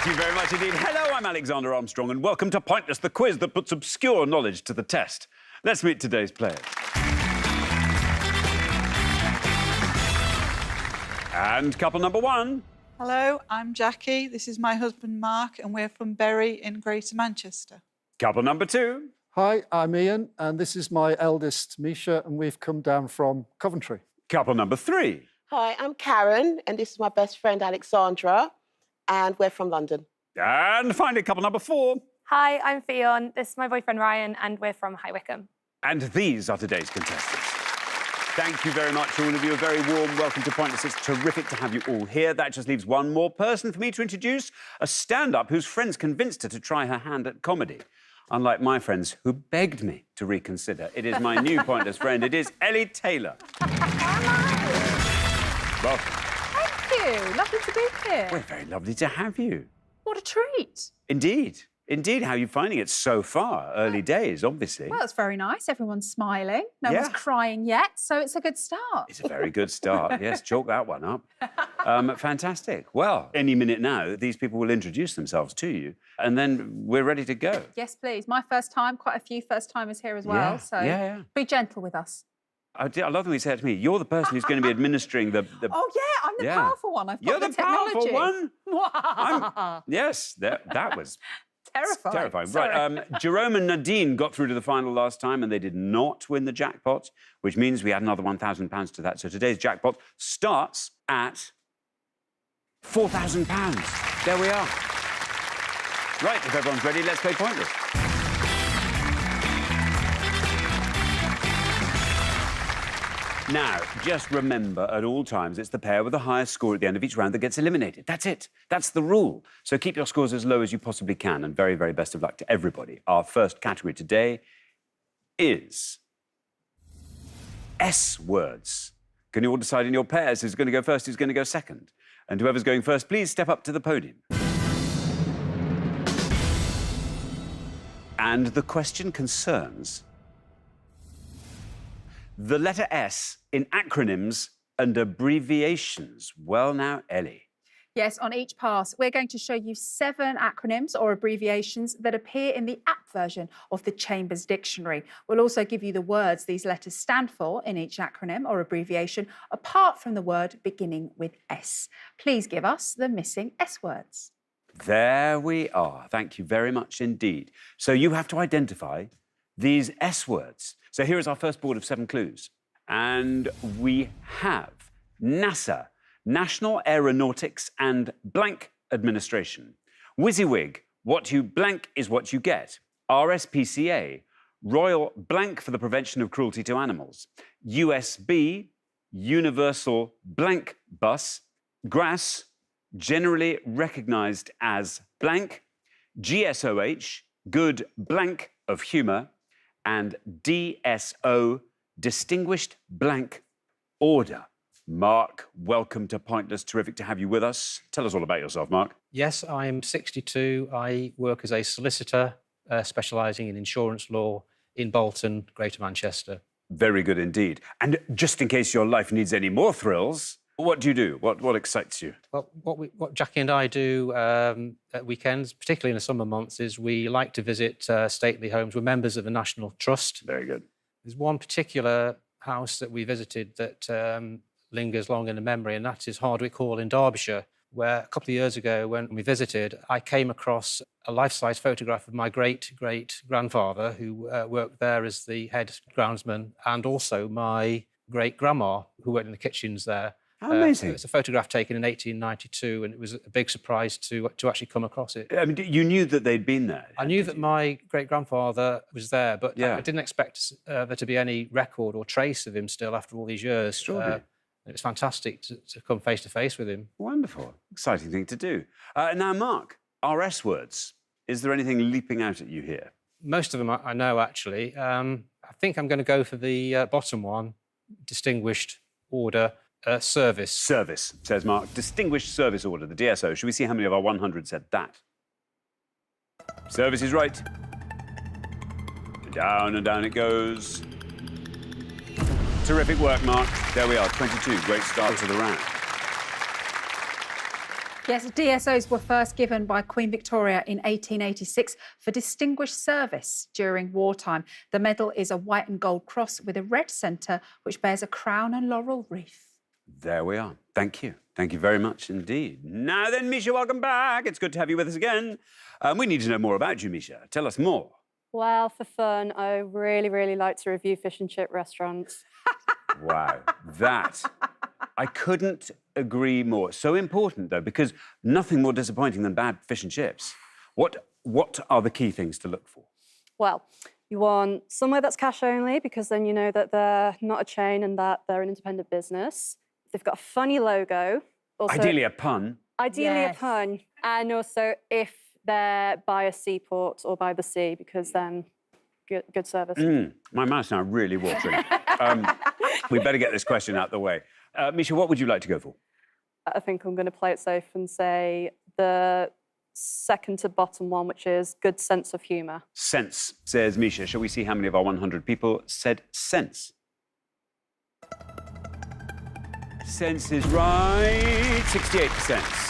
you very much indeed. Hello, I'm Alexander Armstrong, and welcome to Pointless, the quiz that puts obscure knowledge to the test. Let's meet today's players. And couple number one. Hello, I'm Jackie. This is my husband, Mark, and we're from Bury in Greater Manchester. Couple number two. Hi, I'm Ian, and this is my eldest, Misha, and we've come down from Coventry. Couple number three. Hi, I'm Karen, and this is my best friend, Alexandra, and we're from London. And finally, couple number four. Hi, I'm Fionn. This is my boyfriend, Ryan, and we're from High Wycombe. And these are today's contestants. Thank you very much, all of you. A very warm welcome to Pointless. It's terrific to have you all here. That just leaves one more person for me to introduce, a stand-up whose friends convinced her to try her hand at comedy. Unlike my friends who begged me to reconsider. It is my new Pointless friend. It is Ellie Taylor. Welcome. Thank you. Lovely to be here. Well, very lovely to have you. What a treat. Indeed. Indeed. How are you finding it so far? Early days, obviously. Well, it's very nice. Everyone's smiling. No Yeah. one's crying yet, so it's a good start. It's a very good start. Yes, chalk that one up. Fantastic. Well, any minute now, these people will introduce themselves to you, and then we're ready to go. Yes, please. My first time, quite a few first-timers here as well, Yeah, so yeah. be gentle with us. I love the way you say it to me. You're the person who's going to be administering the... Oh, yeah, I'm the powerful one. I've got You're the technology. powerful one? Yes, that was... Terrifying. Terrifying. Sorry. Right, Jerome and Nadine got through to the final last time and they did not win the jackpot, which means we add another £1,000 to that. So today's jackpot starts at £4,000. There we are. Right, if everyone's ready, let's play Pointless. Now, just remember at all times, it's the pair with the highest score at the end of each round that gets eliminated. That's it. That's the rule. So keep your scores as low as you possibly can, and very, very best of luck to everybody. Our first category today is S words. Can you all decide in your pairs who's going to go first, who's going to go second? And whoever's going first, please step up to the podium. And the question concerns the letter S in acronyms and abbreviations. Well, now, Ellie. Yes, on each pass, we're going to show you 7 acronyms or abbreviations that appear in the app version of the Chambers Dictionary. We'll also give you the words these letters stand for in each acronym or abbreviation, apart from the word beginning with S. Please give us the missing S words. There we are. Thank you very much indeed. So you have to identify these S words. So here is our first board of 7 clues. And we have NASA, National Aeronautics and Blank Administration. WYSIWYG, what you blank is what you get. RSPCA, Royal Blank for the Prevention of Cruelty to Animals. USB, Universal Blank Bus. GRAS, generally recognised as blank. GSOH, Good Blank of Humour. And DSO, Distinguished Blank Order. Mark, welcome to Pointless. Terrific to have you with us. Tell us all about yourself, Mark. Yes, I'm 62. I work as a solicitor specialising in insurance law in Bolton, Greater Manchester. Very good indeed. And just in case your life needs any more thrills, what do you do? What excites you? Well, what Jackie and I do at weekends, particularly in the summer months, is we like to visit stately homes. We're members of the National Trust. Very good. There's one particular house that we visited that lingers long in the memory, and that is Hardwick Hall in Derbyshire, where a couple of years ago when we visited, I came across a life-size photograph of my great-great-grandfather who worked there as the head groundsman, and also my great-grandma who worked in the kitchens there. How amazing. It's a photograph taken in 1892, and it was a big surprise to actually come across it. I mean, you knew that they'd been there? I knew that my great-grandfather was there, but Yeah. I didn't expect there to be any record or trace of him still after all these years. Extraordinary. It's fantastic to come face-to-face with him. Wonderful. Exciting thing to do. Now, Mark, RS words. Is there anything leaping out at you here? Most of them I know, actually. I think I'm going to go for the bottom one, Distinguished Order Service. Service, says Mark. Distinguished Service Order, the DSO. Should we see how many of our 100 said that? Service is right. Down and down it goes. Terrific work, Mark. There we are, 22. Great start to the round. Yes, DSOs were first given by Queen Victoria in 1886 for distinguished service during wartime. The medal is a white and gold cross with a red centre, which bears a crown and laurel wreath. There we are. Thank you. Thank you very much indeed. Now then, Misha, welcome back. It's good to have you with us again. We need to know more about you, Misha. Tell us more. Well, for fun, I really like to review fish and chip restaurants. Wow, that, I couldn't agree more. So important, though, because nothing more disappointing than bad fish and chips. What are the key things to look for? Well, you want somewhere that's cash only, because then you know that they're not a chain and that they're an independent business. They've got a funny logo. Also, Ideally a pun. Ideally Yes. a pun. And also if they're by a seaport or by the sea, because then good service. My mouth's now really watering. We better get this question out the way. Misha, what would you like to go for? I think I'm going to play it safe and say the second to bottom one, which is good sense of humour. Sense, says Misha. Shall we see how many of our 100 people said sense? Sense is right. 68%.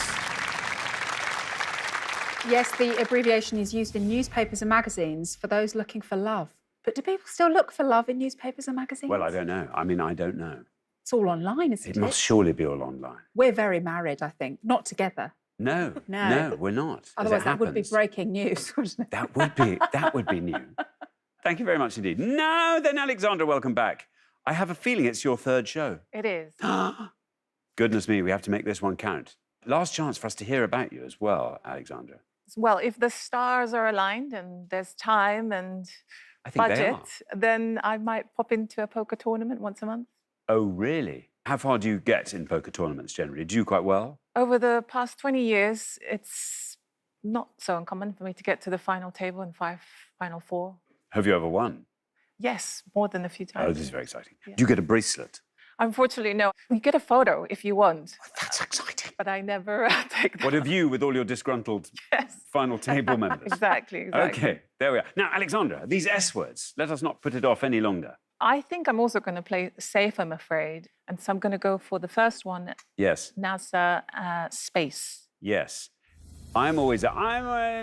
Yes, the abbreviation is used in newspapers and magazines for those looking for love. But do people still look for love in newspapers and magazines? Well, I don't know. I mean, I don't know. It's all online, isn't it? It must surely be all online. We're very married, I think. Not together. No, No. we're not. as it Otherwise, that would be happens. breaking news, wouldn't it? That would be new. Thank you very much indeed. Now then, Alexandra, welcome back. I have a feeling it's your third show. It is. Goodness me, we have to make this one count. Last chance for us to hear about you as well, Alexandra. Well, if the stars are aligned and there's time and I think they budget, are. then I might pop into a poker tournament once a month. Oh, really? How far do you get in poker tournaments generally? Do you do quite well? Over the past 20 years, it's not so uncommon for me to get to the final table in final four. Have you ever won? Yes, more than a few times. Oh, this is very exciting. Yeah. Do you get a bracelet? Unfortunately, no. You get a photo if you want, That's exciting. but I never take that. What have you with all your disgruntled Yes. final table members? Exactly. Okay, there we are. Now, Alexandra, these S words, let us not put it off any longer. I think I'm also going to play safe, I'm afraid. And so I'm going to go for the first one, Yes, NASA space. yes. I'm a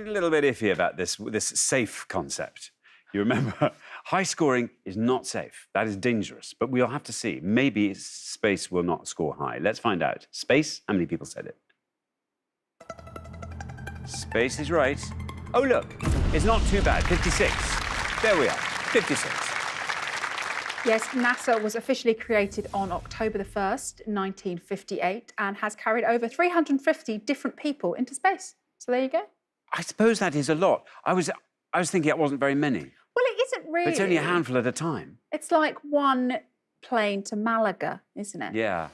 little bit iffy about this safe concept. You remember, high scoring is not safe. That is dangerous. But we'll have to see. Maybe space will not score high. Let's find out. Space, how many people said it? Space is right. Oh, look, it's not too bad. 56. There we are, 56. Yes, NASA was officially created on October the 1st, 1958, and has carried over 350 different people into space. So there you go. I suppose that is a lot. I was thinking it wasn't very many. Well, it isn't really. But it's only a handful at a time. It's like one plane to Malaga, isn't it? Yeah.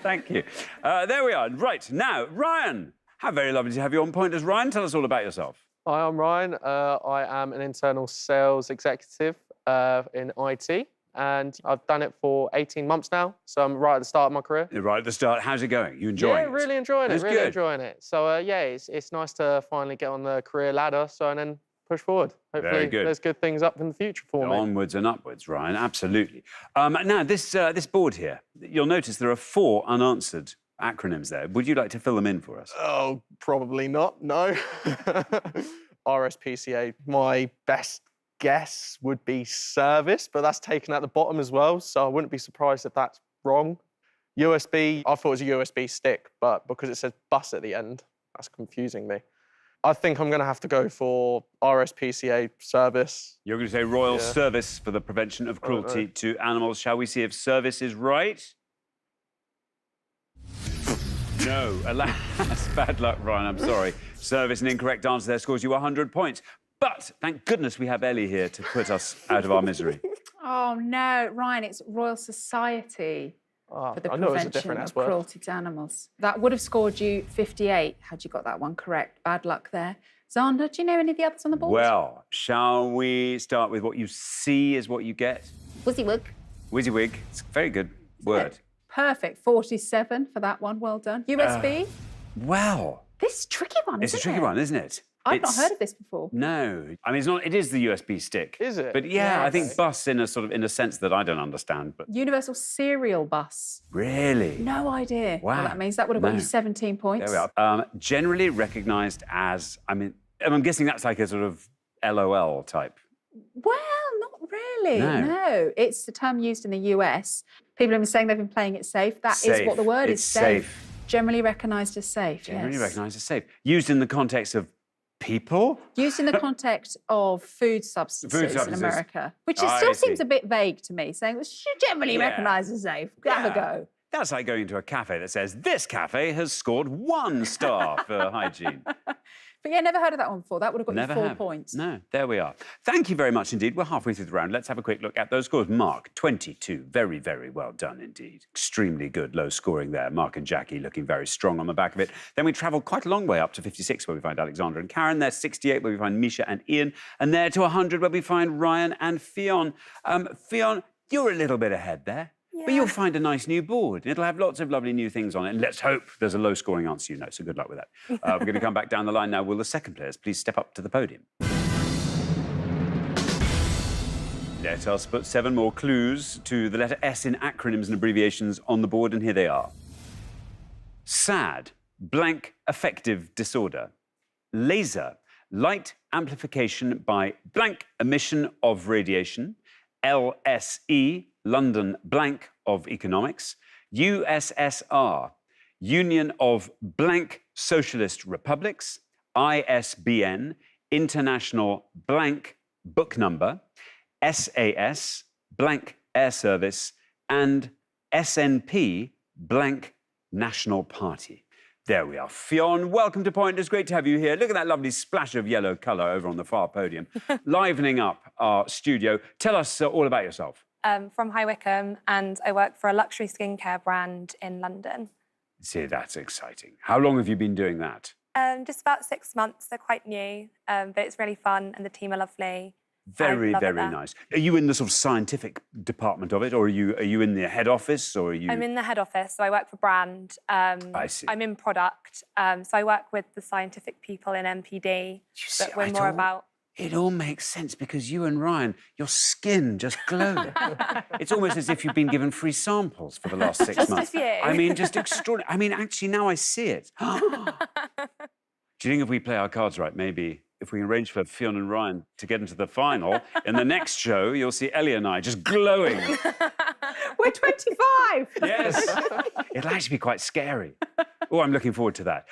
Thank you. There we are. Right, now, Ryan. How very lovely to have you on point as Ryan. Tell us all about yourself. Hi, I'm Ryan. I am an internal sales executive in IT, and I've done it for 18 months now, so I'm right at the start of my career. You're right at the start. How's it going? You enjoying it? Yeah, really enjoying That's it, really good. enjoying it. So, yeah, it's nice to finally get on the career ladder, so and then push forward. Hopefully good. there's good things up in the future for me. Onwards and upwards, Ryan, absolutely. Now, this board here, you'll notice there are 4 unanswered acronyms there. Would you like to fill them in for us? Oh, probably not, no. RSPCA, my best guess would be service, but that's taken at the bottom as well, so I wouldn't be surprised if that's wrong. USB, I thought it was a USB stick, but because it says bus at the end, that's confusing me. I think I'm going to have to go for RSPCA service. You're going to say Royal Yeah. Service for the Prevention of Cruelty to Animals. Shall we see if service is right? No, alas, bad luck, Ryan, I'm sorry. Service, an incorrect answer there, scores you 100 points. But thank goodness we have Ellie here to put us out of our misery. Oh, no, Ryan, it's Royal Society for the I know it was a Prevention different of S word. Cruelty to Animals. That would have scored you 58 had you got that one correct. Bad luck there. Xander, do you know any of the others on the board? Well, shall we start with what you see is what you get? WYSIWYG. WYSIWYG, it's a very good word. Perfect. 47 for that one. Well done. USB. Well, This is a tricky one, it's isn't a tricky it? one, isn't it? I've not heard of this before. No. I mean, it's not. It is the USB stick. Is it? But yeah, I think Yes. bus in a sense that I don't understand. But Universal Serial Bus. really? No idea. Wow. Well, that means that would have got No. you 17 points. There we are. Generally recognised as, I'm guessing that's like a sort of LOL type. Well, not really. No. No. It's the term used in the US. People have been saying they've been playing it safe. That is Safe. what the word It's is, safe. safe. Generally recognised as safe, Generally yes. recognised as safe. Used in the context of people. Used in the context of food substances, substances. in America, which I still see. seems a bit vague to me, saying, well, should generally Yeah. recognised as safe. Have a go. That's like going to a cafe that says, this cafe has scored 1 star for hygiene. But yeah, never heard of that one before. That would have got Never you 4 have. points. No, there we are. Thank you very much indeed. We're halfway through the round. Let's have a quick look at those scores. Mark, 22. Very, very well done indeed. Extremely good, low scoring there. Mark and Jackie looking very strong on the back of it. Then we travel quite a long way up to 56, where we find Alexandra and Karen. There's 68, where we find Misha and Ian. And there to 100, where we find Ryan and Fionn. Fionn, you're a little bit ahead there. But you'll find a nice new board. It'll have lots of lovely new things on it. And let's hope there's a low-scoring answer you know, so good luck with that. We're going to come back down the line now. Will the second players please step up to the podium? Let us put 7 more clues to the letter S in acronyms and abbreviations on the board, and here they are. SAD, blank affective disorder. Laser, light amplification by blank emission of radiation. LSE, London blank of economics. USSR, Union of blank socialist republics. ISBN, International blank book number. SAS, blank air service. And SNP, blank national party. There we are. Fionn, welcome to Pointers. Great to have you here. Look at that lovely splash of yellow colour over on the far podium, livening up our studio. Tell us all about yourself. From High Wycombe, and I work for a luxury skincare brand in London. See, that's exciting. How long have you been doing that? Just about 6 months. They're quite new, but it's really fun, and the team are lovely. Very, love it very there. nice. Are you in the sort of scientific department of it, or are you in the head office, or are you? I'm in the head office, so I work for brand. I see. I'm in product, so I work with the scientific people in MPD, see, but we're more about... It all makes sense because you and Ryan, your skin just glows. It's almost as if you've been given free samples for the last 6 Just a months. few. I mean, just extraordinary. I mean, actually, now I see it. Do you think if we play our cards right, maybe if we arrange for Fionn and Ryan to get into the final, in the next show, you'll see Ellie and I just glowing. We're 25! Yes. It'll actually be quite scary. Oh, I'm looking forward to that.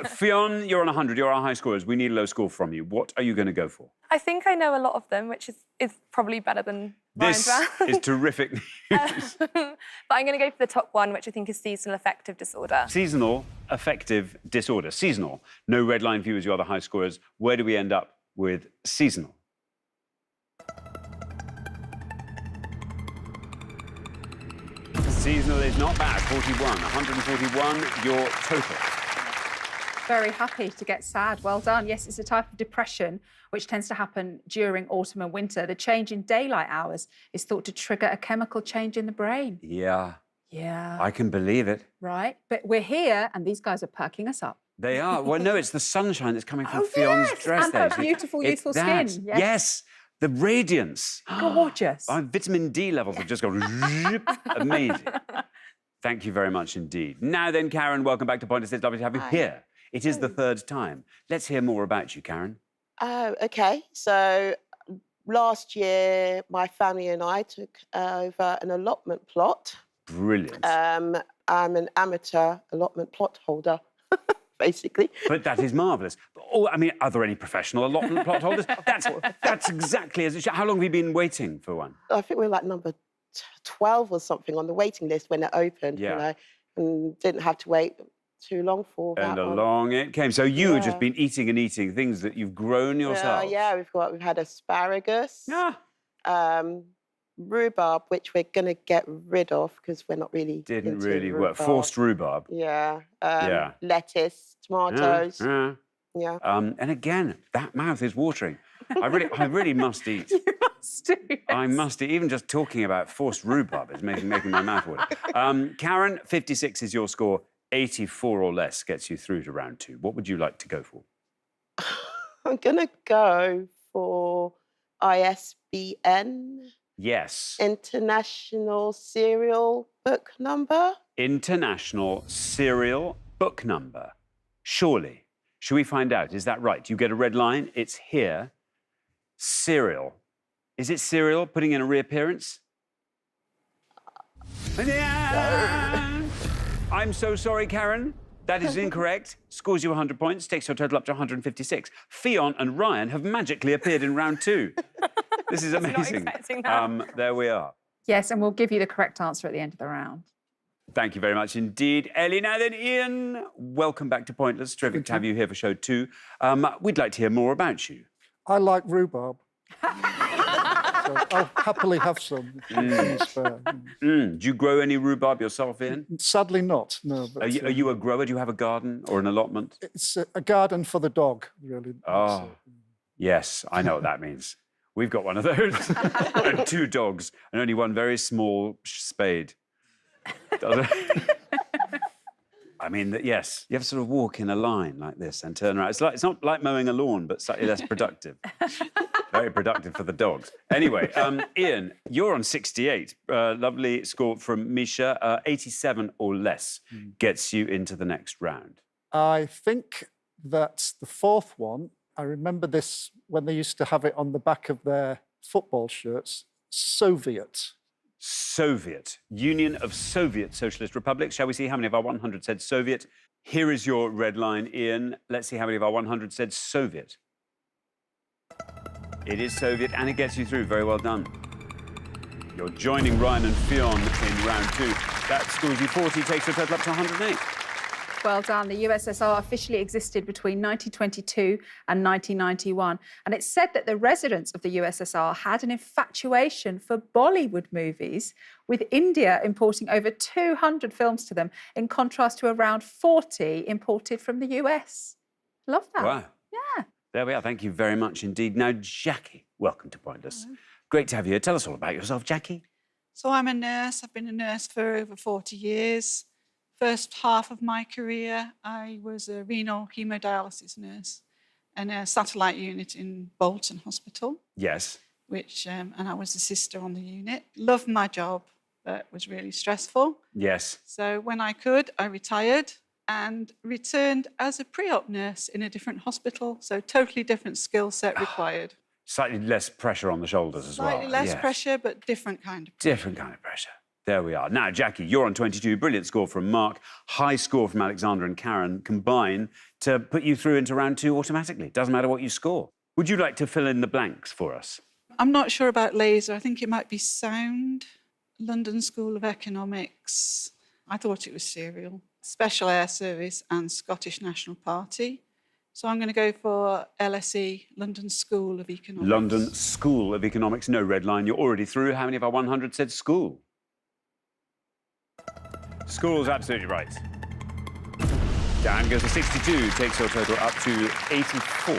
Fionn, you're on 100. You're our high scorers. We need a low score from you. What are you going to go for? I think I know a lot of them, which is probably better than Ryan's This round. is terrific news. But I'm going to go for the top one, which I think is seasonal affective disorder. Seasonal affective disorder. Seasonal. No red line for you as you are the high scorers. Where do we end up with seasonal? Seasonal is not bad. 41. 141, your total. Very happy to get sad. Well done. Yes, it's a type of depression which tends to happen during autumn and winter. The change in daylight hours is thought to trigger a chemical change in the brain. Yeah, Yeah. I can believe it. Right. But we're here and these guys are perking us up. They are. Well, no, it's the sunshine that's coming from Oh, Fionn's yes, dress and there. her beautiful, It's youthful that. skin. Yes. Yes. The radiance. Gorgeous. Vitamin D levels have just gone amazing. Thank you very much indeed. Now then, Karen, welcome back to Pointers. It's lovely to have you Hi. here. It is the 3rd time. Let's hear more about you, Karen. Oh, okay. So last year, my family and I took over an allotment plot. Brilliant. I'm an amateur allotment plot holder, basically. But that is marvellous. Oh, I mean, are there any professional allotment plot holders? That's exactly as it should. How long have you been waiting for one? I think we're like number 12 or something on the waiting list when it opened, Yeah. you know, and didn't have to wait too long for that And one. along it came. So you have just Yeah. been eating and eating things that you've grown yourself. Yeah, we've had asparagus, Yeah. rhubarb, which we're going to get rid of because we're not really Didn't into really work. rhubarb. Forced rhubarb. Yeah. Yeah. Lettuce, tomatoes. Yeah. Yeah. And again, that mouth is watering. I really must eat. You must do. I must eat. Even just talking about forced rhubarb is making my mouth water. Karen, 56 is your score. 84 or less gets you through to round 2. What would you like to go for? I'm going to go for ISBN, Yes. International Serial Book Number. International serial book number. Surely. Should we find out? Is that right? You get a red line. It's here. Serial. Is it serial putting in a reappearance? Yeah. I'm so sorry, Karen. That is incorrect. Scores you 100 points, takes your total up to 156. Fionn and Ryan have magically appeared in round 2. This is amazing. Not expecting that. There we are. Yes, and we'll give you the correct answer at the end of the round. Thank you very much indeed, Ellie. Now then, Ian, welcome back to Pointless. Terrific to have you here for show 2. We'd like to hear more about you. I like rhubarb. So I'll happily have some in the spare. Do you grow any rhubarb yourself, Ian? Sadly not, no. But, Are you a grower? Do you have a garden or an allotment? It's a garden for the dog, really. Oh, yes, I know what that means. We've got one of those. And 2 dogs and only one very small spade. I mean, yes, you have to sort of walk in a line like this and turn around. It's not like mowing a lawn, but slightly less productive. Very productive for the dogs. Anyway, Ian, you're on 68. Lovely score from Misha. 87 or less gets you into the next round. I think that's the 4th one. I remember this when they used to have it on the back of their football shirts. Soviet. Soviet. Union of Soviet Socialist Republics. Shall we see how many of our 100 said Soviet? Here is your red line, Ian. Let's see how many of our 100 said Soviet. It is Soviet, and it gets you through. Very well done. You're joining Ryan and Fionn in round 2. That scores you 40, takes your total up to 108. Well done. The USSR officially existed between 1922 and 1991. And it's said that the residents of the USSR had an infatuation for Bollywood movies, with India importing over 200 films to them, in contrast to around 40 imported from the US. Love that. Wow. Yeah. There we are. Thank you very much indeed. Now, Jackie, welcome to Pointless. Hello. Great to have you here. Tell us all about yourself, Jackie. So I'm a nurse. I've been a nurse for over 40 years. First half of my career, I was a renal haemodialysis nurse in a satellite unit in Bolton Hospital. Yes. And I was a sister on the unit. Loved my job, but was really stressful. Yes. So when I could, I retired and returned as a pre-op nurse in a different hospital. So totally different skill set required. Slightly less pressure on the shoulders as well. Slightly less Yes. pressure, but different kind of pressure. Different kind of pressure. There we are. Now, Jackie, you're on 22. Brilliant score from Mark. High score from Alexander and Karen combine to put you through into round 2 automatically. Doesn't matter what you score. Would you like to fill in the blanks for us? I'm not sure about laser. I think it might be sound. London School of Economics. I thought it was serial. Special Air Service and Scottish National Party. So I'm going to go for LSE, London School of Economics. London School of Economics. No red line. You're already through. How many of our 100 said school? School's absolutely right. Dan goes to 62, takes your total up to 84.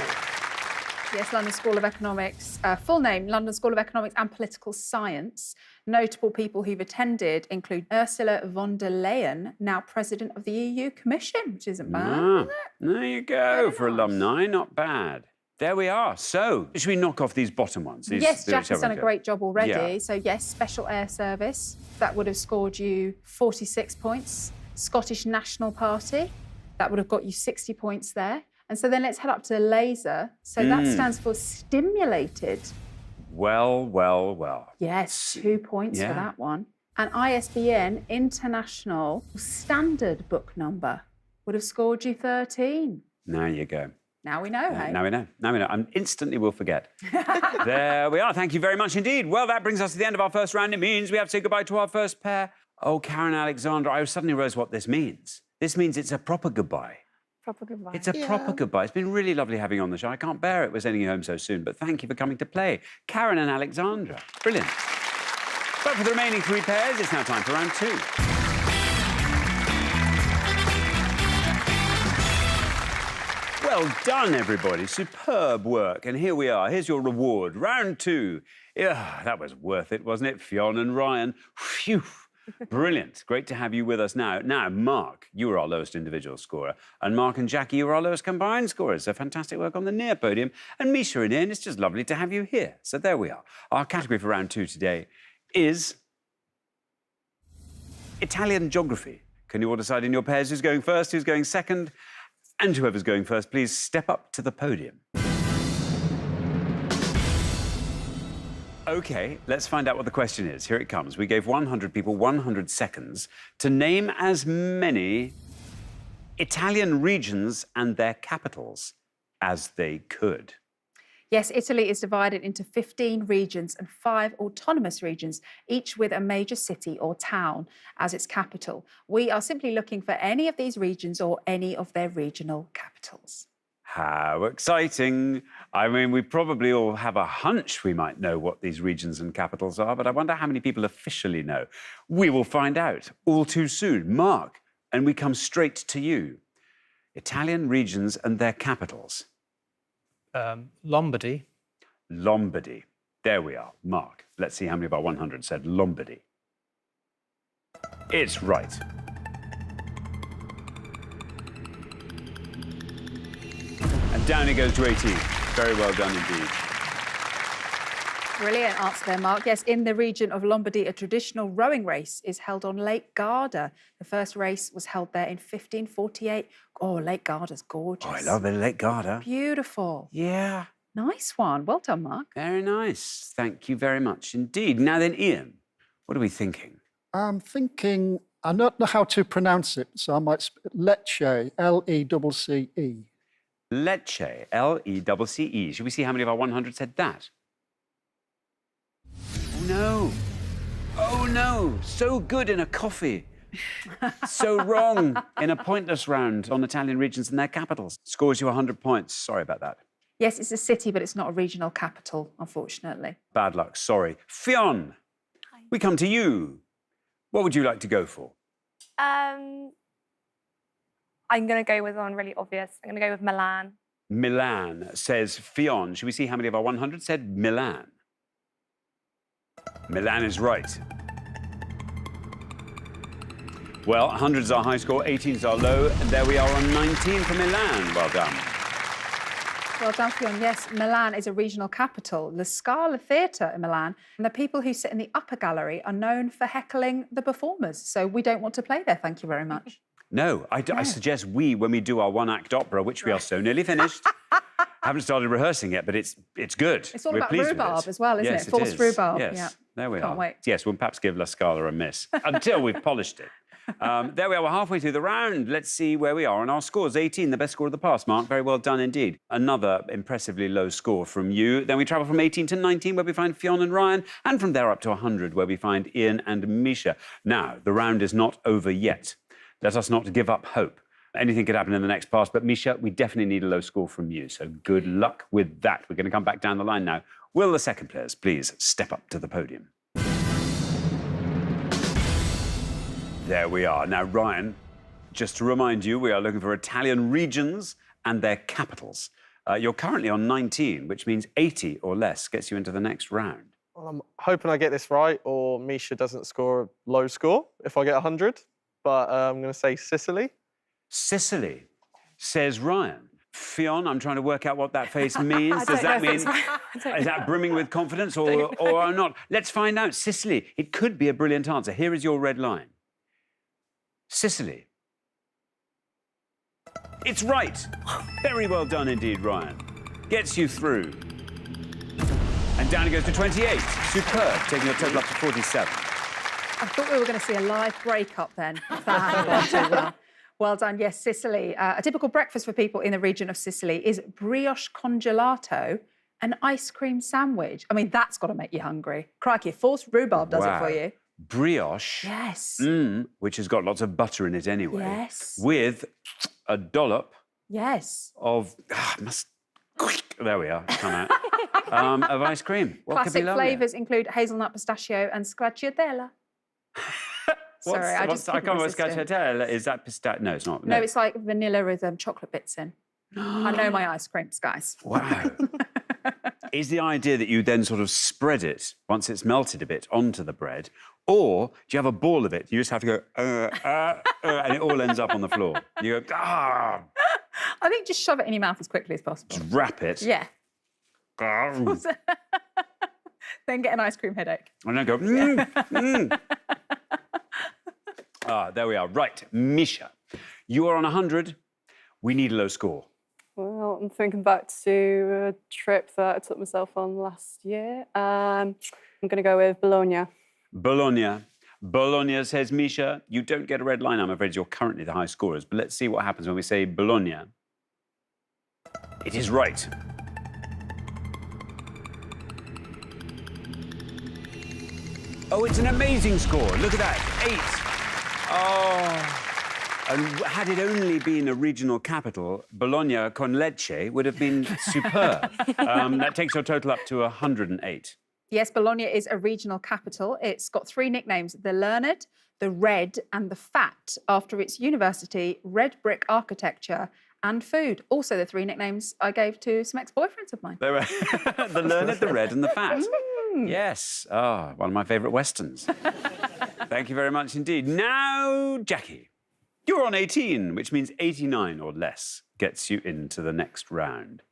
Yes, London School of Economics. Full name, London School of Economics and Political Science. Notable people who've attended include Ursula von der Leyen, now President of the EU Commission, which isn't bad, is it? There you go. For alumni, not bad. There we are. So, should we knock off these bottom ones? Yes, Jack has done a great job already. Yeah. So, yes, Special Air Service. That would have scored you 46 points. Scottish National Party. That would have got you 60 points there. And so then let's head up to laser. So that stands for stimulated. Well, well, well. Yes, 2 points for that one. And ISBN, International Standard Book Number, would have scored you 13. There you go. Now we know, hey? Now we know. Now we know. And instantly we'll forget. There we are. Thank you very much indeed. Well, that brings us to the end of our first round. It means we have to say goodbye to our first pair. Oh, Karen Alexandra, I suddenly realised what this means. This means it's a proper goodbye. Proper goodbye. It's a proper goodbye. It's been really lovely having you on the show. I can't bear it. We're sending you home so soon, but thank you for coming to play. Karen and Alexandra. Brilliant. But for the remaining 3 pairs, it's now time for round 2. Well done, everybody. Superb work. And here we are. Here's your reward. Round 2. Yeah, that was worth it, wasn't it? Fionn and Ryan. Phew. Brilliant. Great to have you with us now. Now, Mark, you were our lowest individual scorer. And Mark and Jackie, you were our lowest combined scorers. So fantastic work on the near podium. And Misha and Ian, it's just lovely to have you here. So there we are. Our category for round 2 today is Italian geography. Can you all decide in your pairs who's going first, who's going second? And whoever's going first, please step up to the podium. OK, let's find out what the question is. Here it comes. We gave 100 people 100 seconds to name as many Italian regions and their capitals as they could. Yes, Italy is divided into 15 regions and 5 autonomous regions, each with a major city or town as its capital. We are simply looking for any of these regions or any of their regional capitals. How exciting. I mean, we probably all have a hunch we might know what these regions and capitals are, but I wonder how many people officially know. We will find out all too soon. Mark, and we come straight to you. Italian regions and their capitals. Lombardy. Lombardy. There we are. Mark, let's see how many of our 100 said Lombardy. It's right. And down it goes to 18. Very well done indeed. Brilliant answer there, Mark. Yes, in the region of Lombardy, a traditional rowing race is held on Lake Garda. The first race was held there in 1548. Oh, Lake Garda's gorgeous. Oh, I love it, Lake Garda. Beautiful. Yeah. Nice one. Well done, Mark. Very nice. Thank you very much indeed. Now then, Ian, what are we thinking? I'm thinking, I don't know how to pronounce it, so I might... Lecce, L-E-C-C-E. Lecce, L-E-C-C-E. Should we see how many of our 100 said that? Oh, no. Oh, no. So good in a coffee. So wrong in a pointless round on Italian regions and their capitals. Scores you 100 points. Sorry about that. Yes, it's a city, but it's not a regional capital, unfortunately. Bad luck. Sorry. Fionn, we come to you. What would you like to go for? I'm going to go with one really obvious. I'm going to go with Milan. Milan, says Fionn. Should we see how many of our 100 said Milan? Milan is right. Well, 100's our high score, 18's our low, and there we are on 19 for Milan. Well done. Well done, Fionn. Yes, Milan is a regional capital. The Scala Theatre in Milan, and the people who sit in the upper gallery are known for heckling the performers. So we don't want to play there, thank you very much. No, I suggest when we do our one-act opera, which we are so nearly finished, haven't started rehearsing yet, but it's good. It's all We're about pleased rhubarb with it. as well, isn't Yes, it? Forced rhubarb. Yes, Yeah. there we are. Can't wait. Yes, we'll perhaps give La Scala a miss until we've polished it. There we are, we're halfway through the round. Let's see where we are on our scores. 18, the best score of the past, Mark. Very well done indeed. Another impressively low score from you. Then we travel from 18 to 19, where we find Fionn and Ryan, and from there up to 100, where we find Ian and Misha. Now, the round is not over yet. Let us not give up hope. Anything could happen in the next pass, but Misha, we definitely need a low score from you, so good luck with that. We're going to come back down the line now. Will the second players please step up to the podium? There we are. Now, Ryan, just to remind you, we are looking for Italian regions and their capitals. You're currently on 19, which means 80 or less gets you into the next round. Well, I'm hoping I get this right, or Misha doesn't score a low score if I get 100. But I'm going to say Sicily. Sicily, says Ryan. Fionn, I'm trying to work out what that face means. Does that mean, is that brimming with confidence or not? Let's find out. Sicily, it could be a brilliant answer. Here is your red line. Sicily. It's right. Very well done indeed, Ryan. Gets you through. And down it goes to 28. Superb, taking your total up to 47. I thought we were going to see a live breakup then. If that hadn't gone too well. Well done. Yes, Sicily. A typical breakfast for people in the region of Sicily is brioche congelato, an ice cream sandwich. I mean, that's got to make you hungry. Crikey, forced rhubarb does it for you. Brioche. Yes. Which has got lots of butter in it anyway. Yes. With a dollop Yes. of... there we are. It's come out. Of ice cream. What could be Classic lovelier? flavours include hazelnut, pistachio and stracciatella. Sorry, I just I couldn't can't resist it. remember. Is that pistachio? No, it's not. No, it's like vanilla with chocolate bits in. I know my ice creams, guys. Wow. is the idea that you then sort of spread it, once it's melted a bit, onto the bread, or do you have a ball of it? You just have to go, and it all ends up on the floor. You go, ah! I think just shove it in your mouth as quickly as possible. Just wrap it. Yeah. And Then get an ice cream headache. then go, there we are. Right, Misha, you are on 100. We need a low score. Well, I'm thinking back to a trip that I took myself on last year. I'm going to go with Bologna. Bologna. Bologna, says Misha. You don't get a red line, I'm afraid. You're currently the high scorers. But let's see what happens when we say Bologna. It is right. Oh, it's an amazing score. Look at that. 8. Oh. And had it only been a regional capital, Bologna con leche would have been superb. That takes your total up to 108. Yes, Bologna is a regional capital. It's got 3 nicknames, the Learned, the Red and the Fat, after its university, red brick architecture and food. Also the 3 nicknames I gave to some ex-boyfriends of mine. They were the Learned, the Red and the Fat. Yes. Oh, one of my favourite Westerns. Thank you very much indeed. Now, Jackie, you're on 18, which means 89 or less gets you into the next round.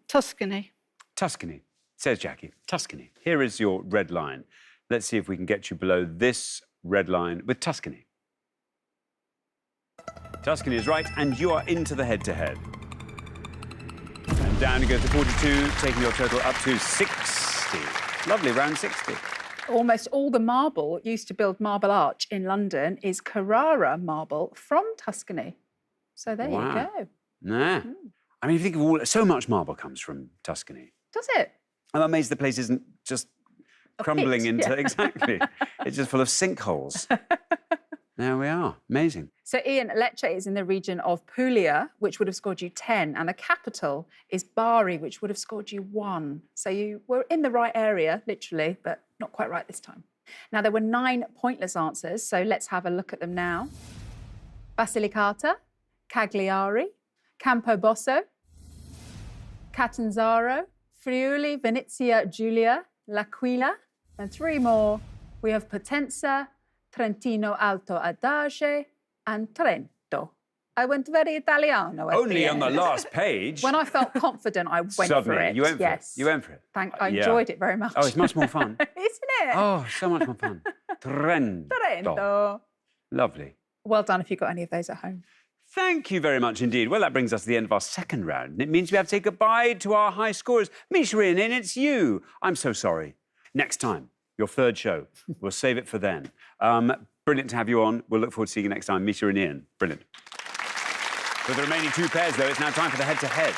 Tuscany. Tuscany, says Jackie. Tuscany. Here is your red line. Let's see if we can get you below this red line with Tuscany. Tuscany is right, and you are into the head-to-head. And down you go to 42, taking your total up to 60. Lovely, round 60. Almost all the marble used to build Marble Arch in London is Carrara marble from Tuscany. So there you go. Nah. I mean, if you think of all... So much marble comes from Tuscany. Does it? I'm amazed the place isn't just crumbling pit, into... yeah. Exactly. It's just full of sinkholes. There we are. Amazing. So, Ian, Lecce is in the region of Puglia, which would have scored you 10, and the capital is Bari, which would have scored you 1. So you were in the right area, literally, but not quite right this time. Now, there were 9 pointless answers, so let's have a look at them now. Basilicata, Cagliari, Campobasso, Catanzaro, Friuli, Venezia Giulia, L'Aquila, and 3 more. We have Potenza, Trentino Alto Adige, and Trento. I went very Italiano. Only on the last page. When I felt confident, I went for Suddenly, it. you went for yes. it. You went for it. I enjoyed it very much. Oh, it's much more fun. Isn't it? Oh, so much more fun. Trento. Trento. Lovely. Well done if you got any of those at home. Thank you very much indeed. Well, that brings us to the end of our second round. And it means we have to say goodbye to our high scorers. Misha, Ian, it's you. I'm so sorry. Next time, your third show. We'll save it for then. Brilliant to have you on. We'll look forward to seeing you next time. Misha and Ian. Brilliant. For the remaining 2 pairs, though, it's now time for the head-to-head.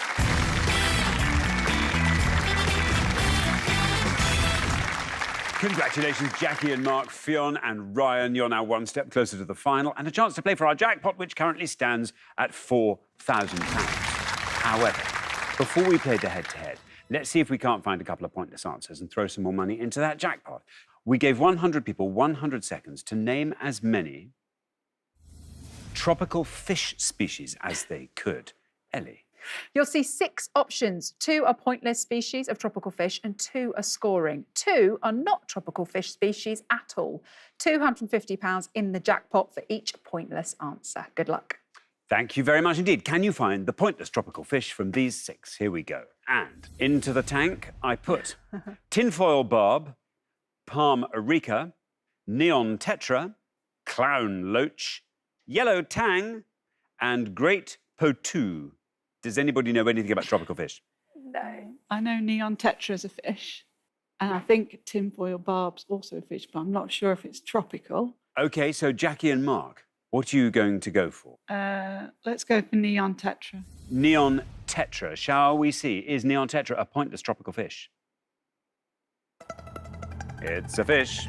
Congratulations, Jackie and Mark, Fionn and Ryan. You're now 1 step closer to the final and a chance to play for our jackpot, which currently stands at £4,000. However, before we play the head-to-head, let's see if we can't find a couple of pointless answers and throw some more money into that jackpot. We gave 100 people 100 seconds to name as many tropical fish species as they could. Ellie. You'll see 6 options. 2 are pointless species of tropical fish and 2 are scoring. 2 are not tropical fish species at all. £250 in the jackpot for each pointless answer. Good luck. Thank you very much indeed. Can you find the pointless tropical fish from these 6? Here we go. And into the tank I put tinfoil barb, palm areca, neon tetra, clown loach, yellow tang, and great potu. Does anybody know anything about tropical fish? No. I know neon tetra is a fish. And I think tinfoil barb's also a fish, but I'm not sure if it's tropical. OK, so Jackie and Mark, what are you going to go for? Let's go for neon tetra. Neon tetra. Shall we see? Is neon tetra a pointless tropical fish? It's a fish.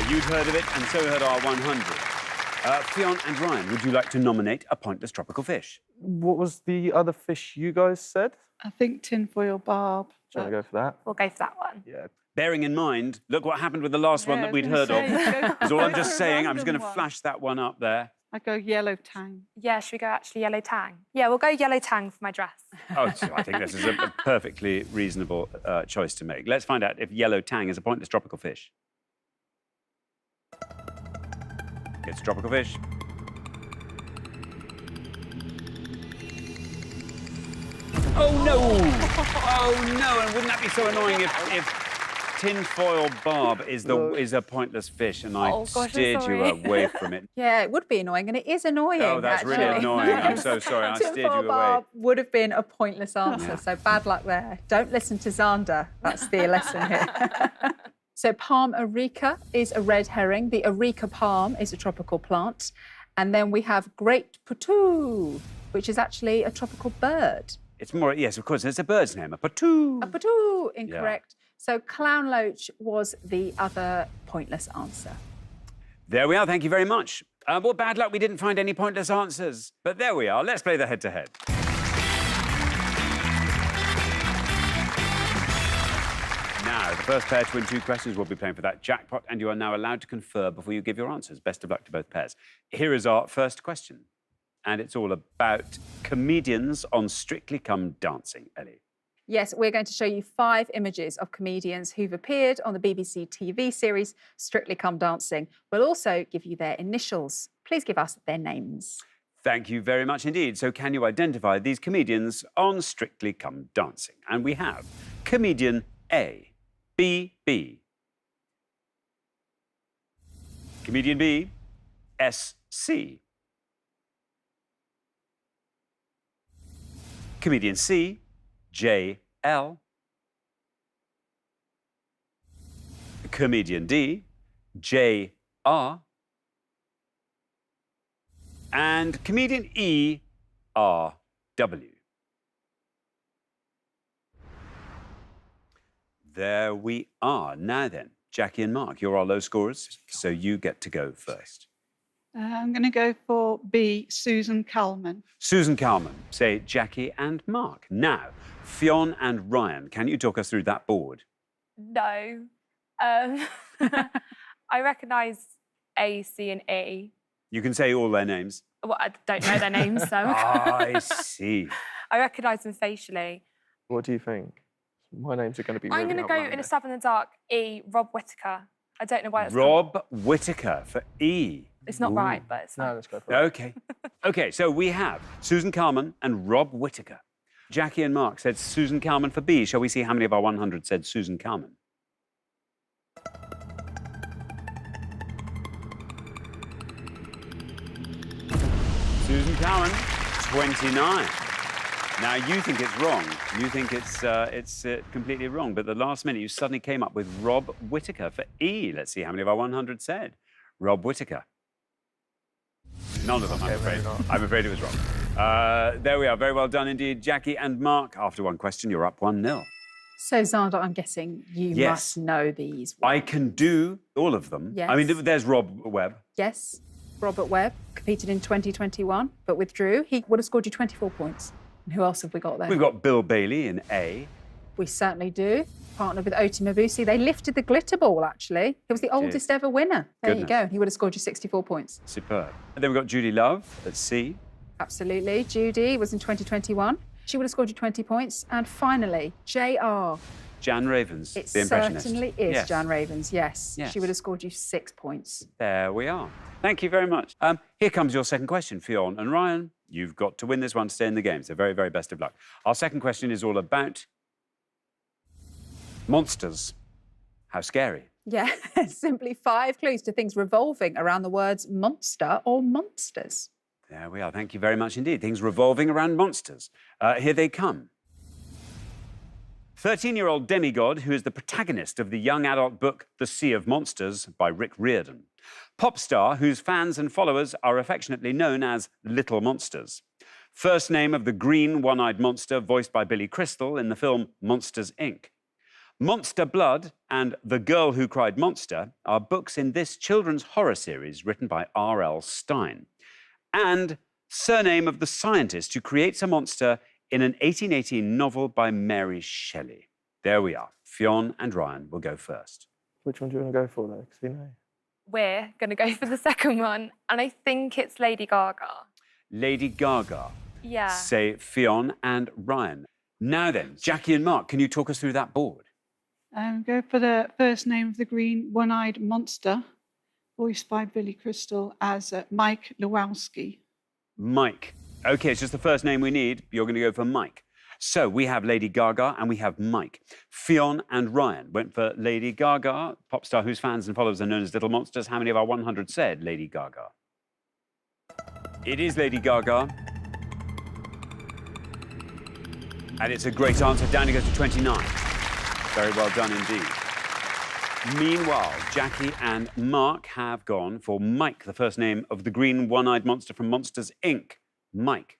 You'd heard of it, and so had our 100. Fionn and Ryan, would you like to nominate a pointless tropical fish? What was the other fish you guys said? I think tinfoil barb. Do you want to go for that? We'll go for that one. Yeah. Bearing in mind, look what happened with the last one that we'd heard of. Is all I'm just saying. I'm just going to flash that one up there. I go yellow tang. Yeah, should we go actually yellow tang? Yeah, we'll go yellow tang for my dress. Oh, so I think this is a perfectly reasonable choice to make. Let's find out if yellow tang is a pointless tropical fish. It's a tropical fish. Oh, no! Oh, no! And wouldn't that be so annoying if tinfoil barb is a pointless fish and I steered you away from it? Yeah, it would be annoying, and it is annoying. Oh, that's really actually. annoying. I'm so sorry. I steered you Tinfoil away. barb would have been a pointless answer, Yeah. so bad luck there. Don't listen to Xander. That's the lesson here. So palm areca is a red herring. The areca palm is a tropical plant. And then we have great putu, which is actually a tropical bird. It's more, yes, of course, it's a bird's name, a patoo. A putu, incorrect. So clown loach was the other pointless answer. There we are. Thank you very much. Well, bad luck, we didn't find any pointless answers. But there we are. Let's play the head-to-head. Now, the first pair to win 2 questions will be playing for that jackpot, and you are now allowed to confer before you give your answers. Best of luck to both pairs. Here is our first question, and it's all about comedians on Strictly Come Dancing. Ellie. Yes, we're going to show you 5 images of comedians who've appeared on the BBC TV series Strictly Come Dancing. We'll also give you their initials. Please give us their names. Thank you very much indeed. So can you identify these comedians on Strictly Come Dancing? And we have comedian A, B, B. Comedian B, S, C. Comedian C, J, L. Comedian D, J, R. And comedian E, R, W. There we are. Now then, Jackie and Mark, you're our low scorers, so you get to go first. I'm going to go for B, Susan Calman. Susan Calman, say Jackie and Mark. Now, Fionn and Ryan, can you talk us through that board? No. I recognise A, C and E. You can say all their names. Well, I don't know their names, so... I see. I recognise them facially. What do you think? My names are going to be I'm really going to go in a stab in the dark, E, Rob Whittaker. I don't know why it's Rob Whittaker for E. It's not right, but it's No, not. let's go for it. Okay. Okay, so we have Susan Calman and Rob Whittaker. Jackie and Mark said Susan Calman for B. Shall we see how many of our 100 said Susan Calman? Susan Calman, 29. Now, you think it's wrong. You think it's completely wrong. But the last minute, you suddenly came up with Rob Whittaker for E. Let's see how many of our 100 said Rob Whittaker. None of them, I'm afraid. I'm afraid it was wrong. There we are. Very well done indeed, Jackie and Mark. After one question, you're up 1-0. So, Xander, I'm guessing you Yes. must know these. I can do all of them. Yes. I mean, there's Rob Webb. Yes. Robert Webb competed in 2021, but withdrew. He would have scored you 24 points. And who else have we got there? We've got Bill Bailey in A. We certainly do. Partnered with Oti Mabuse. They lifted the glitter ball, actually. He was the oldest ever winner. There you go. He would have scored you 64 points. Superb. And then we've got Judy Love at C. Absolutely. Judy was in 2021. She would have scored you 20 points. And finally, JR. Jan Ravens, It the impressionist. certainly is Yes. Jan Ravens, yes. Yes. She would have scored you 6 points. There we are. Thank you very much. Here comes your second question, Fionn and Ryan. You've got to win this one to stay in the game, so very, very best of luck. Our second question is all about monsters. How scary. Yeah, simply 5 clues to things revolving around the words monster or monsters. There we are. Thank you very much indeed. Things revolving around monsters. Here they come. 13-year-old demigod who is the protagonist of the young adult book The Sea of Monsters by Rick Riordan. Pop star whose fans and followers are affectionately known as Little Monsters. First name of the green one-eyed monster voiced by Billy Crystal in the film Monsters, Inc. Monster Blood and The Girl Who Cried Monster are books in this children's horror series written by R.L. Stein. And surname of the scientist who creates a monster in an 1818 novel by Mary Shelley. There we are. Fionn and Ryan will go first. Which one do you want to go for, though? Because we know. we're going to go for the second one, and I think it's Lady Gaga. Lady Gaga. Yeah. Say Fionn and Ryan. Now then, Jackie and Mark, can you talk us through that board? Go for the first name of the green one-eyed monster, voiced by Billy Crystal as Mike Lewowski. Mike. OK, it's just the first name we need. You're going to go for Mike. So we have Lady Gaga and we have Mike. Fionn and Ryan went for Lady Gaga, pop star whose fans and followers are known as Little Monsters. How many of our 100 said Lady Gaga? It is Lady Gaga. And it's a great answer. Down it goes to 29. Very well done indeed. Meanwhile, Jackie and Mark have gone for Mike, the first name of the green one-eyed monster from Monsters, Inc. Mike.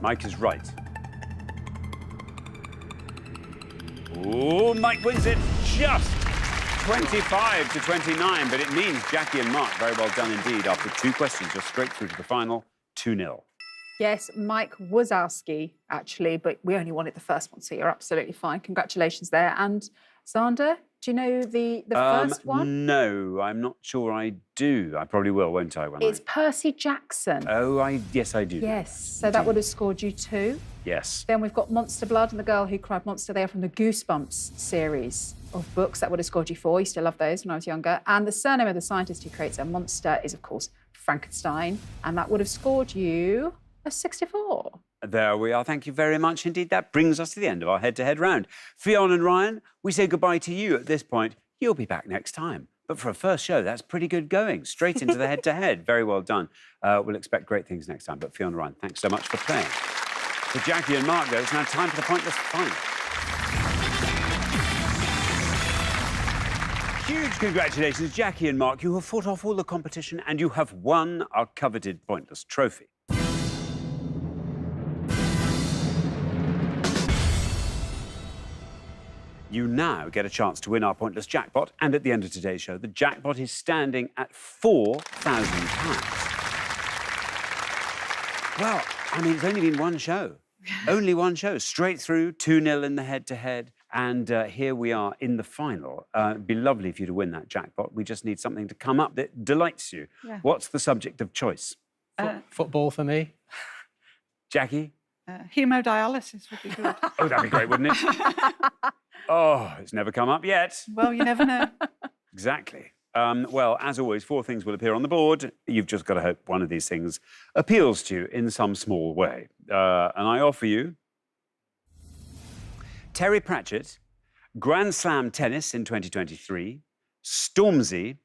Mike is right. Oh, Mike wins it just 25 to 29, but it means Jackie and Mark, very well done indeed. After 2 questions, you're straight through to the final, 2-0. Yes, Mike Wazowski, actually, but we only wanted the first one, so you're absolutely fine. Congratulations there. And Xander, do you know the first one? No, I'm not sure I do. I probably will, won't I? It's Percy Jackson. Oh, yes, I do. Yes, so that would have scored you 2. Yes. Then we've got Monster Blood and the Girl Who Cried Monster. They are from the Goosebumps series of books. That would have scored you 4. I used to love those when I was younger. And the surname of the scientist who creates a monster is, of course, Frankenstein. And that would have scored you a 64. There we are. Thank you very much indeed. That brings us to the end of our head-to-head round. Fionn and Ryan, we say goodbye to you at this point. You'll be back next time. But for a first show, that's pretty good going. Straight into the head-to-head. Very well done. We'll expect great things next time. But Fionn and Ryan, thanks so much for playing. For Jackie and Mark, though, it's now time for the Pointless Final. Huge congratulations, Jackie and Mark. You have fought off all the competition and you have won our coveted Pointless trophy. You now get a chance to win our Pointless jackpot, and at the end of today's show, the jackpot is standing at £4,000. Well, I mean, it's only been one show. Only one show. Straight through, 2-0 in the head-to-head, and here we are in the final. It'd be lovely for you to win that jackpot. We just need something to come up that delights you. Yeah. What's the subject of choice? Football for me. Jackie? Hemodialysis would be good. Oh, that'd be great, wouldn't it? Oh, it's never come up yet. Well, you never know. Exactly. Well, as always, 4 things will appear on the board. You've just got to hope one of these things appeals to you in some small way. And I offer you Terry Pratchett, Grand Slam tennis in 2023, Stormzy,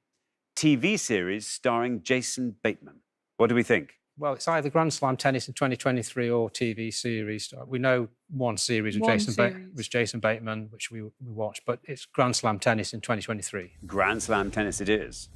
TV series starring Jason Bateman. What do we think? Well, it's either Grand Slam tennis in 2023 or TV series. We know one series with Jason Bateman, which we watched, but it's Grand Slam tennis in 2023. Grand Slam tennis it is.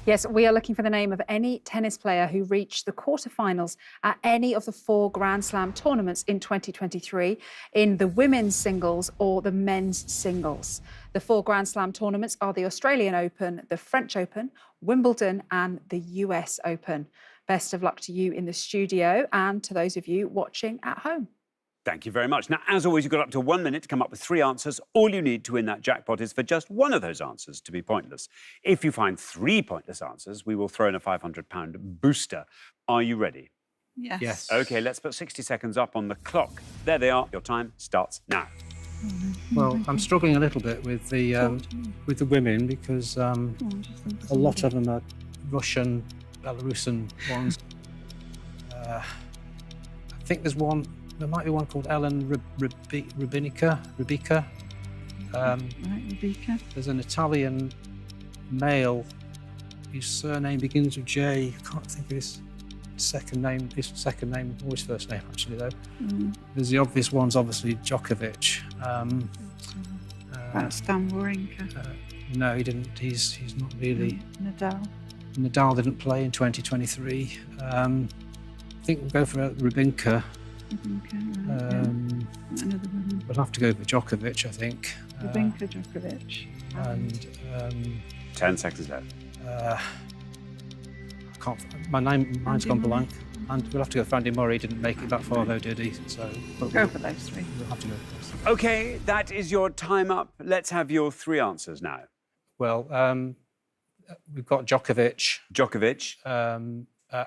Yes, we are looking for the name of any tennis player who reached the quarterfinals at any of the 4 Grand Slam tournaments in 2023 in the women's singles or the men's singles. The 4 Grand Slam tournaments are the Australian Open, the French Open, Wimbledon and the US Open. Best of luck to you in the studio and to those of you watching at home. Thank you very much. Now, as always, you've got up to 1 minute to come up with 3 answers. All you need to win that jackpot is for just one of those answers to be pointless. If you find 3 pointless answers, we will throw in a £500 booster. Are you ready? Yes. Yes. OK, let's put 60 seconds up on the clock. There they are. Your time starts now. Well, I'm struggling a little bit with the women because a lot of them are Russian, Belarusian ones. I think there's one. There might be one called Ellen Rebecca. Right, Rebecca. There's an Italian male whose surname begins with J. I can't think of his second name or his first name, actually, though. There's the obvious ones, obviously, Djokovic. That's Stan Wawrinka. No, he didn't. He's not really. Nadal. Nadal didn't play in 2023. I think we'll go for Rybinka. Another woman. We'll have to go for Djokovic, I think. Rybinka, Djokovic. And 10 seconds left. I can't. Mine's gone blank. And we'll have to go for Andy Murray. Didn't make it that far though, did he? So Go for those 3. We'll have to go for those 3. OK, that is your time up. Let's have your 3 answers now. Well, we've got Djokovic,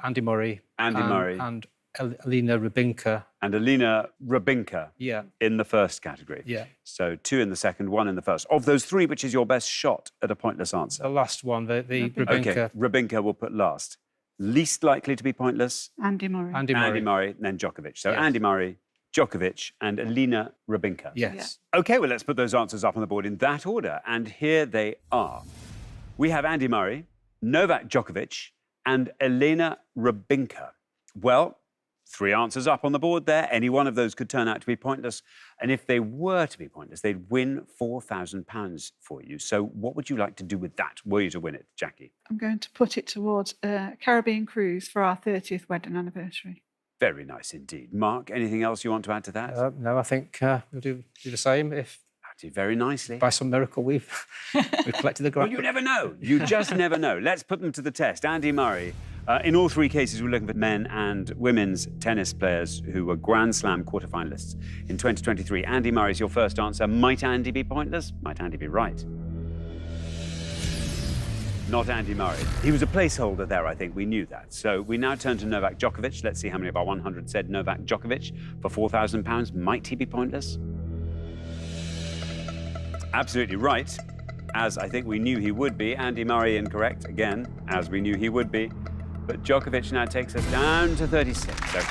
Andy Murray, and Alina Rybinka. And Alina Rybinka Yeah. in the first category. Yeah. So 2 in the second, 1 in the first. Of those 3, which is your best shot at a pointless answer? The last one, the Rybinka. Okay, Rybinka will put last. Least likely to be pointless? Andy Murray. Andy Murray. Andy Murray, and then Djokovic. So Yes. Andy Murray, Djokovic, and Alina Rybinka. Yes. Okay, well, let's put those answers up on the board in that order. And here they are. We have Andy Murray, Novak Djokovic, and Elena Rybinka. Well, 3 answers up on the board there. Any one of those could turn out to be pointless. And if they were to be pointless, they'd win £4,000 for you. So what would you like to do with that, were you to win it, Jackie? I'm going to put it towards a Caribbean cruise for our 30th wedding anniversary. Very nice indeed. Mark, anything else you want to add to that? No, I think we'll do the same if, very nicely. by some miracle, we've collected the grant. Well, you never know. You just never know. Let's put them to the test. Andy Murray. In all 3 cases, we're looking for men and women's tennis players who were Grand Slam quarterfinalists in 2023. Andy Murray is your first answer. Might Andy be pointless? Might Andy be right? Not Andy Murray. He was a placeholder there, I think. We knew that. So we now turn to Novak Djokovic. Let's see how many of our 100 said Novak Djokovic for £4,000. Might he be pointless? Absolutely right, as I think we knew he would be. Andy Murray incorrect, again, as we knew he would be. But Djokovic now takes us down to 36. Okay.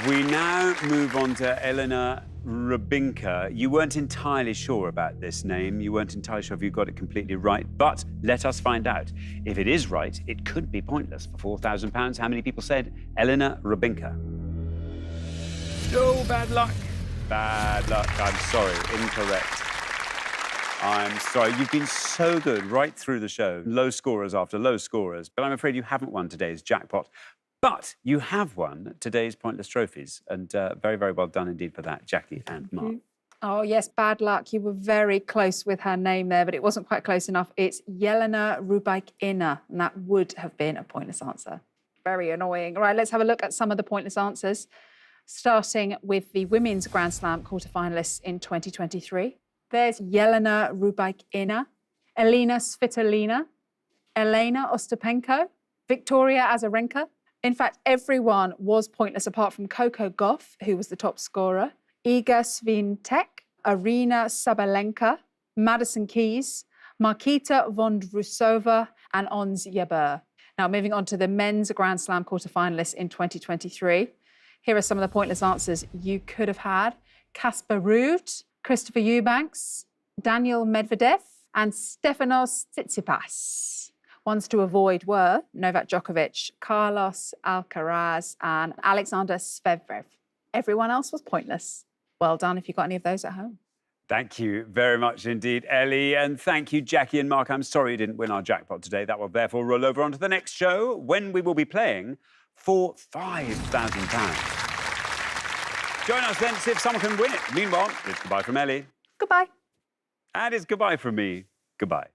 We now move on to Elena Rybinka. You weren't entirely sure about this name. You weren't entirely sure if you got it completely right, but let us find out. If it is right, it could be pointless for £4,000. How many people said Elena Rybinka? No, bad luck. Bad luck. I'm sorry. Incorrect. I'm sorry. You've been so good right through the show. Low scorers after low scorers. But I'm afraid you haven't won today's jackpot. But you have won today's Pointless Trophies. And very, very well done indeed for that, Jackie and Mark. Oh, yes, bad luck. You were very close with her name there, but it wasn't quite close enough. It's Jelena Rybakina, and that would have been a pointless answer. Very annoying. All right, let's have a look at some of the pointless answers, starting with the women's Grand Slam quarterfinalists in 2023. There's Jelena Rybakina, Elina Svitolina, Elena Ostapenko, Victoria Azarenka. In fact, everyone was pointless apart from Coco Gauff, who was the top scorer, Iga Swiatek, Arina Sabalenka, Madison Keys, Markita Vondrousova, and Ons Jabeur. Now, moving on to the men's Grand Slam quarterfinalists in 2023. Here are some of the pointless answers you could have had. Casper Ruud, Christopher Eubanks, Daniel Medvedev, and Stefanos Tsitsipas. Ones to avoid were Novak Djokovic, Carlos Alcaraz, and Alexander Zverev. Everyone else was pointless. Well done if you got any of those at home. Thank you very much indeed, Ellie. And thank you, Jackie and Mark. I'm sorry you didn't win our jackpot today. That will therefore roll over onto the next show when we will be playing for £5,000. Join us then to see if someone can win it. Meanwhile, it's goodbye from Ellie. Goodbye. And it's goodbye from me. Goodbye.